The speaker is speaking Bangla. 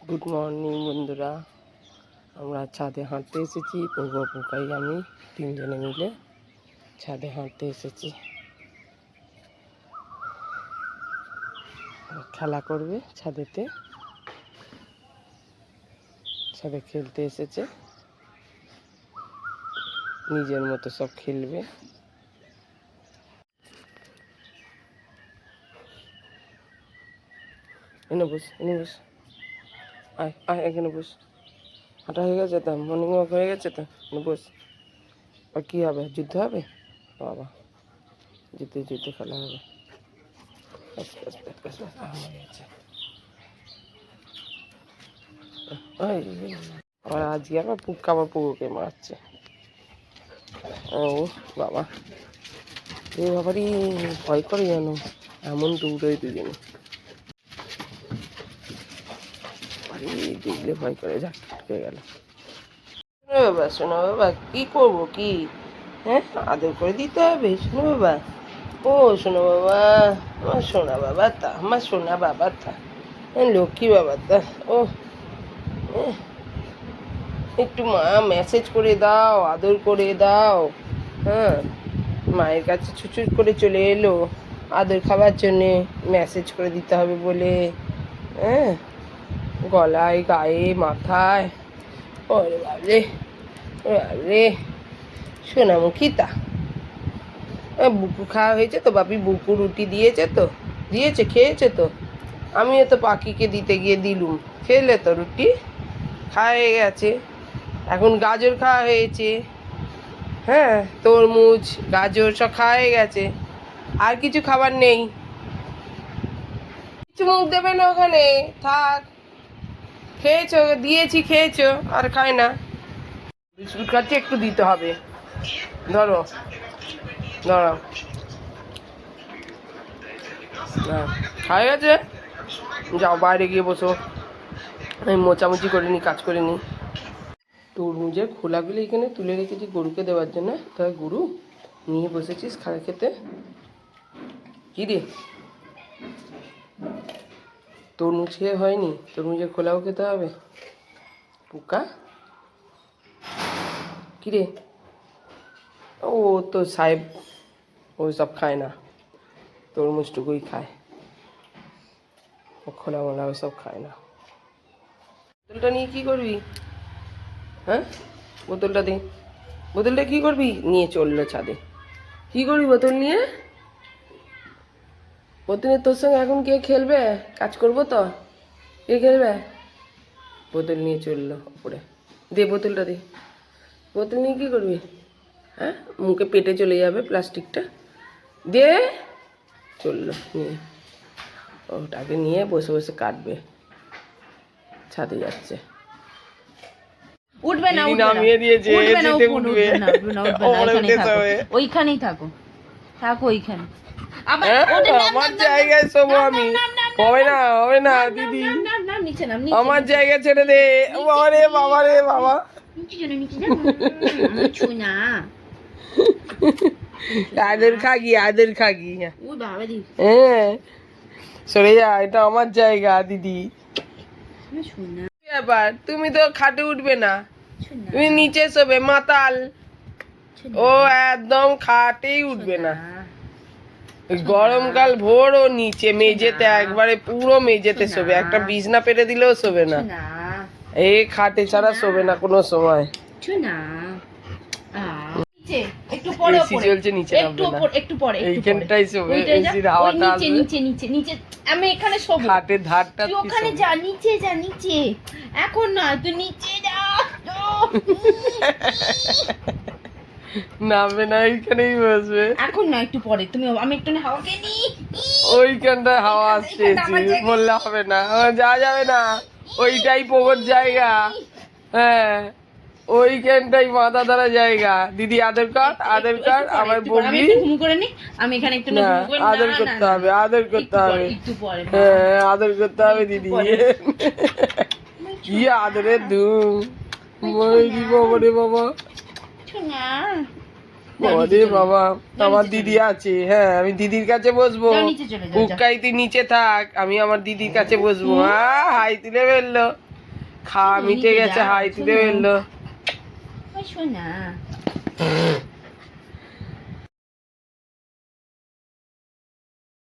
গুড মর্নিং বন্ধুরা, আমরা ছাদে হাঁটতে এসেছি। পূর্ব পোকাই আমি তিনজনে মিলে ছাদে হাঁটতে এসেছি। খেলা করবে ছাদেতে, ছাদে খেলতে এসেছে, নিজের মতো সব খেলবে। এনে বস, এনে বস, আয় আয়, এখানে বস। হাঁটা হয়ে গেছে তো, মর্নিং ওয়াক হয়ে গেছে তো, বস। আর কী হবে, যুদ্ধ হবে? বাবা, যুদ্ধে যুদ্ধে খেলা হবে। আর আজকে আবার পুক্কা আবার পুকুরকে মারছে। ও বাবা, এ বাবারই ভয় করে যেন, এমন দৌড়োয় দুজনে। দেখলে ভয় করে, ঝাঁকে গেল। বাবা, শোনো বাবা, কি করবো কি? হ্যাঁ, আদর করে দিতে হবে। শোনো বাবা, ও শোনো বাবা, আমার সোনা বাবা তা, আমার সোনা বাবা তা, লক্ষ্মী বাবা তা। ও একটু মা মেসেজ করে দাও, আদর করে দাও। হ্যাঁ, মায়ের কাছে ছুটছুট করে চলে এলো আদর খাবার জন্যে, মেসেজ করে দিতে হবে বলে। হ্যাঁ, গলায়, গায়ে, মাথায়। ওরে বাবরে, ওরে বাবরে, সোনামুখী তা। বুকু খাওয়া হয়েছে তো, বাপি বুকু রুটি দিয়েছে তো, দিয়েছে, খেয়েছে তো। আমিও তো পাখিকে দিতে গিয়ে দিলুম, খেলে তো রুটি, খাওয়া হয়ে গেছে। এখন গাজর খাওয়া হয়েছে, হ্যাঁ, তরমুজ, গাজর সব খাওয়া হয়ে গেছে। আর কিছু খাবার নেই, কিছু মুখ দেবে না ওখানে, থাক। খেয়েছো, দিয়েছি, খেয়েছো, আর খায় না। বিস্কুট খাচ্ছে, একটু দিতে হবে। ধরো ধরো, খাওয়া গেছে, যাও বাইরে গিয়ে বসো। আমি মোচামুচি করে নি, কাজ করে নি। তরমুজের খোলাগুলো এখানে তুলে রেখেছি গরুকে দেওয়ার জন্য। তাই গরু নিয়ে বসেছিস খাওয়া খেতে। কী রে, তরমুজ খেয়ে হয়নি, তরমুজের খোলাও খেতে হবে? পোকা, কী রে? ও তো সাহেব ওই সব খায় না, তরমুজটুকুই খায়, খোলা মোলা ওই সব খায় না। বোতলটা নিয়ে কী করবি? হ্যাঁ, বোতলটা দে, বোতলটা কী করবি? নিয়ে চললো ছাদে। কী করবি বোতল নিয়ে? বোতলে তোর সঙ্গে এখন কে খেলবে? কাজ করবো তো, কে খেলবে? বোতল নিয়ে চললো ওপরে। দে বোতলটা দে, বোতল নিয়ে কী করবি? হ্যাঁ, মুখে পেটে চলে যাবে প্লাস্টিকটা। দে, চললো নিয়ে। ওটাকে নিয়ে বসে বসে কাটবে, ছাদে যাচ্ছে। উঠবে না, নামিয়ে দিয়েছে, উঠবে না, ওইখানেই থাকো, থাকো ওইখানে। আমার জায়গায় শোবো আমি। হবে না, হবে না দিদি, আমার জায়গা ছেড়ে দে। বাবা রে, বাবা রে, বাবা, আদর খাগি, আদর খাগি। হ্যাঁ, সরে যা, এটা আমার জায়গা দিদি। ব্যাপার, তুমি তো খাটে উঠবে না, তুমি নিচে শোবে, মাতাল। ও একদম খাটেই উঠবে না। গরমকাল ভোর ও নিচে মেঝেতে, একবারে পুরো মেঝেতে শোবে, একটা বিছনা পেতে দিলেও শোবে না। এই খাটে ছাড়া শোবে না কোনো সময়। একটু পরে চলছে, নিচে নামবে না, একটু পরে এইখানটাই শোবে, এসির হাওয়াটা আসবে। নিচে নিচে নিচে, আমি এখানে শোবো। খাটের ধারটা তুই ওখানে যা, নিচে যা, নিচে। এখন না, তুই নিচে যা। নামবে না, এইখানেই বসবে। এখন না, একটু পরে। তুমি, আমি একটু হাওয়া খেয়ে নি। ওইখানটায় হাওয়া আসছে, বললে হবে না, যাওয়া যাবে না, ওইটাই পোগোর জায়গা। হ্যাঁ, ওইখানটাই মাথা ধরা জায়গা। দিদি আদর কর, আদর কর, আমার বগলি। আমি এখানে একটু আদর করতে হবে, আদর করতে হবে। হ্যাঁ, আদর করতে হবে দিদি। কি আদরের ধুম, বাবা রে বাবা, ওরে বাবা, আমার দিদি আছে। হ্যাঁ, আমি দিদির কাছে বসবো। উকাই তুই নিচে থাক, আমি আমার দিদির কাছে বসবো। হাই তুলে ফেললো। খাওয়া মিটে নিচে গেছে, যাও, হাই তুলে শোনো। এলো। ওই শোনা